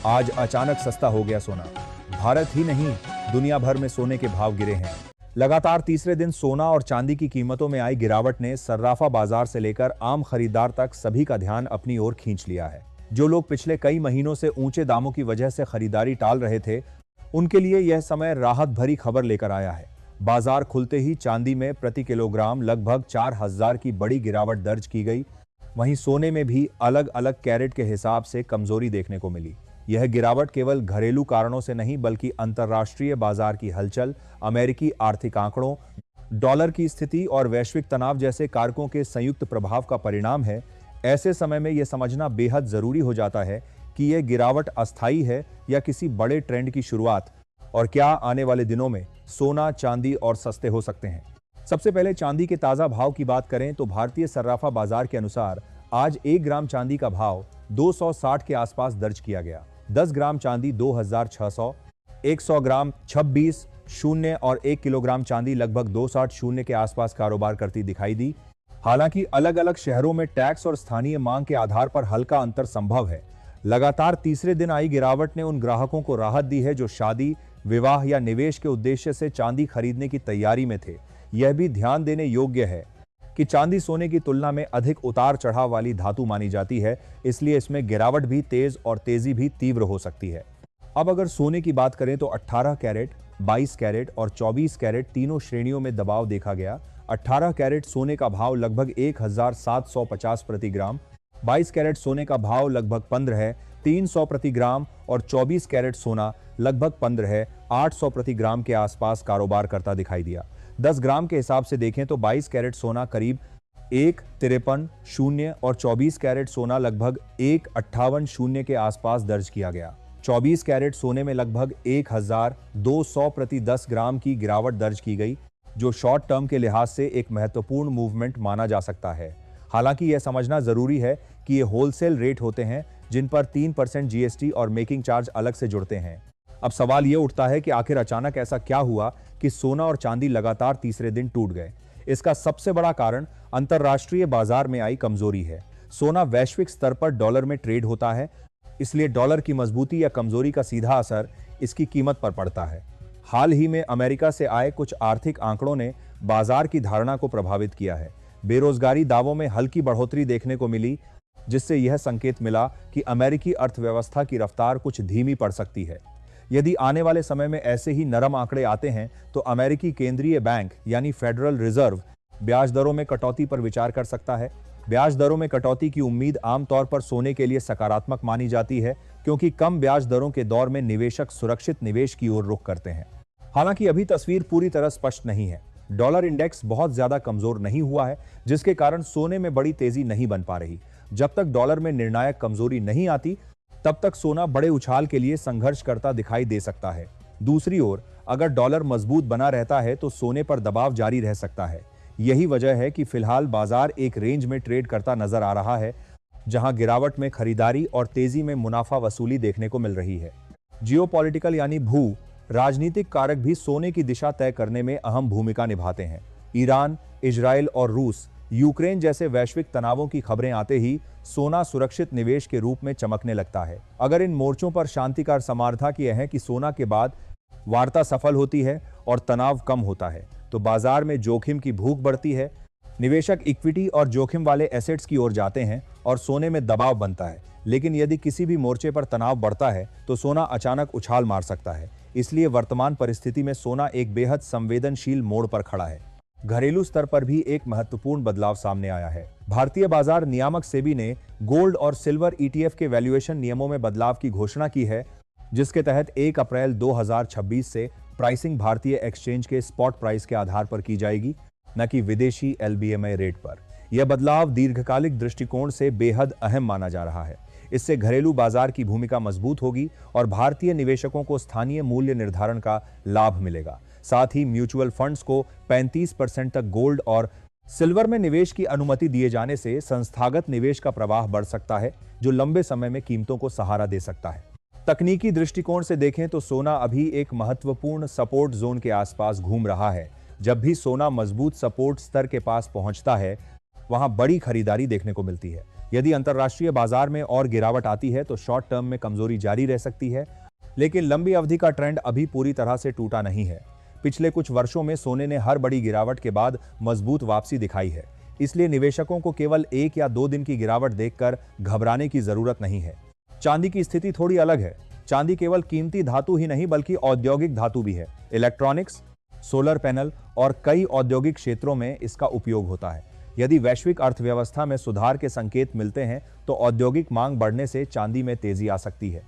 आज अचानक सस्ता हो गया सोना। भारत ही नहीं, दुनिया भर में सोने के भाव गिरे हैं। लगातार तीसरे दिन सोना और चांदी की कीमतों में आई गिरावट ने सर्राफा बाजार से लेकर आम खरीदार तक सभी का ध्यान अपनी ओर खींच लिया है। जो लोग पिछले कई महीनों से ऊंचे दामों की वजह से खरीदारी टाल रहे थे, उनके लिए यह समय राहत भरी खबर लेकर आया है। बाजार खुलते ही चांदी में प्रति किलोग्राम लगभग 4000 की बड़ी गिरावट दर्ज की गई। वहीं सोने में भी अलग अलग कैरेट के हिसाब से कमजोरी देखने को मिली। यह गिरावट केवल घरेलू कारणों से नहीं बल्कि अंतर्राष्ट्रीय बाजार की हलचल, अमेरिकी आर्थिक आंकड़ों, डॉलर की स्थिति और वैश्विक तनाव जैसे कारकों के संयुक्त प्रभाव का परिणाम है। ऐसे समय में यह समझना बेहद जरूरी हो जाता है कि यह गिरावट अस्थायी है या किसी बड़े ट्रेंड की शुरुआत, और क्या आने वाले दिनों में सोना चांदी और सस्ते हो सकते हैं। सबसे पहले चांदी के ताजा भाव की बात करें तो भारतीय सर्राफा बाजार के अनुसार आज 1 ग्राम चांदी का भाव 260 के आसपास दर्ज किया गया। 10 ग्राम चांदी 2600, 100 ग्राम 26 शून्य और 1 किलोग्राम चांदी लगभग 260 शून्य के आसपास कारोबार करती दिखाई दी। हालांकि अलग अलग शहरों में टैक्स और स्थानीय मांग के आधार पर हल्का अंतर संभव है। लगातार तीसरे दिन आई गिरावट ने उन ग्राहकों को राहत दी है जो शादी, विवाह या निवेश के उद्देश्य से चांदी खरीदने की तैयारी में थे। यह भी ध्यान देने योग्य है कि चांदी सोने की तुलना में अधिक उतार चढ़ाव वाली धातु मानी जाती है, इसलिए इसमें गिरावट भी तेज और तेजी भी तीव्र हो सकती है। अब अगर सोने की बात करें तो 18 कैरेट, 22 कैरेट और 24 कैरेट तीनों श्रेणियों में दबाव देखा गया। 18 कैरेट सोने का भाव लगभग 1750 प्रति ग्राम, 22 कैरेट सोने का भाव लगभग 15,300 प्रति ग्राम और 24 कैरेट सोना लगभग 15,800 प्रति ग्राम के आसपास कारोबार करता दिखाई दिया। 10 ग्राम के हिसाब से देखें तो 22 कैरेट सोना करीब 1,53 शून्य और 24 कैरेट सोना लगभग 1,58 शून्य के आसपास दर्ज किया गया। 24 कैरेट सोने में लगभग 1,200 प्रति 10 ग्राम की गिरावट दर्ज की गई, जो शॉर्ट टर्म के लिहाज से एक महत्वपूर्ण मूवमेंट माना जा सकता है। हालांकि यह समझना जरूरी है कि ये होलसेल रेट होते हैं जिन पर 3% जीएसटी और मेकिंग चार्ज अलग से जुड़ते हैं। अब सवाल यह उठता है कि आखिर अचानक ऐसा क्या हुआ कि सोना और चांदी लगातार तीसरे दिन टूट गए। इसका सबसे बड़ा कारण अंतर्राष्ट्रीय बाजार में आई कमजोरी है। सोना वैश्विक स्तर पर डॉलर में ट्रेड होता है, इसलिए डॉलर की मजबूती या कमजोरी का सीधा असर इसकी कीमत पर पड़ता है। हाल ही में अमेरिका से आए कुछ आर्थिक आंकड़ों ने बाजार की धारणा को प्रभावित किया है। बेरोजगारी दावों में हल्की बढ़ोतरी देखने को मिली, जिससे यह संकेत मिला कि अमेरिकी अर्थव्यवस्था की रफ्तार कुछ धीमी पड़ सकती है। यदि आने वाले समय में ऐसे ही नरम आंकड़े आते हैं तो अमेरिकी केंद्रीय बैंक यानी फेडरल रिजर्व ब्याज दरों में कटौती पर विचार कर सकता है। ब्याज दरों में कटौती की उम्मीद आमतौर पर सोने के लिए सकारात्मक मानी जाती है, क्योंकि कम ब्याज दरों के दौर में निवेशक सुरक्षित निवेश की ओर रुख करते हैं। हालांकि अभी तस्वीर पूरी तरह स्पष्ट नहीं है। डॉलर इंडेक्स बहुत ज्यादा कमजोर नहीं हुआ है, जिसके कारण सोने में बड़ी तेजी नहीं बन पा रही। जब तक डॉलर में निर्णायक कमजोरी नहीं आती, तब तक सोना बड़े उछाल के लिए संघर्ष करता दिखाई दे सकता है। दूसरी ओर अगर डॉलर मजबूत बना रहता है तो सोने पर दबाव जारी रह सकता है। यही वजह है कि फिलहाल बाजार एक रेंज में ट्रेड करता नजर आ रहा है, जहां गिरावट में खरीदारी और तेजी में मुनाफा वसूली देखने को मिल रही है। जियोपॉलिटिकल यानी भू राजनीतिक कारक भी सोने की दिशा तय करने में अहम भूमिका निभाते हैं। ईरान, इजराइल और रूस, यूक्रेन जैसे वैश्विक तनावों की खबरें आते ही सोना सुरक्षित निवेश के रूप में चमकने लगता है। अगर इन मोर्चों पर शांतिकार समाधान किए हैं कि सोना के बाद वार्ता सफल होती है और तनाव कम होता है, तो बाजार में जोखिम की भूख बढ़ती है। निवेशक इक्विटी और जोखिम वाले एसेट्स की ओर जाते हैं और सोने में दबाव बनता है। लेकिन यदि किसी भी मोर्चे पर तनाव बढ़ता है तो सोना अचानक उछाल मार सकता है। इसलिए वर्तमान परिस्थिति में सोना एक बेहद संवेदनशील मोड़ पर खड़ा है। घरेलू स्तर पर भी एक महत्वपूर्ण बदलाव सामने आया है। भारतीय बाजार नियामक सेबी ने गोल्ड और सिल्वर ईटीएफ के वैल्यूएशन नियमों में बदलाव की घोषणा की है, जिसके तहत 1 अप्रैल 2026 से प्राइसिंग भारतीय एक्सचेंज के स्पॉट प्राइस के आधार पर की जाएगी, न कि विदेशी एलबीएमआई रेट पर। यह बदलाव दीर्घकालिक दृष्टिकोण से बेहद अहम माना जा रहा है। इससे घरेलू बाजार की भूमिका मजबूत होगी और भारतीय निवेशकों को स्थानीय मूल्य निर्धारण का लाभ मिलेगा। साथ ही म्यूचुअल फंड्स को 35% तक गोल्ड और सिल्वर में निवेश की अनुमति दिए जाने से संस्थागत निवेश का प्रवाह बढ़ सकता है, जो लंबे समय में कीमतों को सहारा दे सकता है। तकनीकी दृष्टिकोण से देखें तो सोना अभी एक महत्वपूर्ण सपोर्ट जोन के आसपास घूम रहा है। जब भी सोना मजबूत सपोर्ट स्तर के पास पहुंचता है, वहां बड़ी खरीदारी देखने को मिलती है। यदि अंतर्राष्ट्रीय बाजार में और गिरावट आती है तो शॉर्ट टर्म में कमजोरी जारी रह सकती है, लेकिन लंबी अवधि का ट्रेंड अभी पूरी तरह से टूटा नहीं है। पिछले कुछ वर्षों में सोने ने हर बड़ी गिरावट के बाद मजबूत वापसी दिखाई है, इसलिए निवेशकों को केवल 1 या 2 दिन की गिरावट देखकर घबराने की जरूरत नहीं है। चांदी की स्थिति थोड़ी अलग है। चांदी केवल कीमती धातु ही नहीं बल्कि औद्योगिक धातु भी है। इलेक्ट्रॉनिक्स, सोलर पैनल और कई औद्योगिक क्षेत्रों में इसका उपयोग होता है। यदि वैश्विक अर्थव्यवस्था में सुधार के संकेत मिलते हैं तो औद्योगिक मांग बढ़ने से चांदी में तेजी आ सकती है।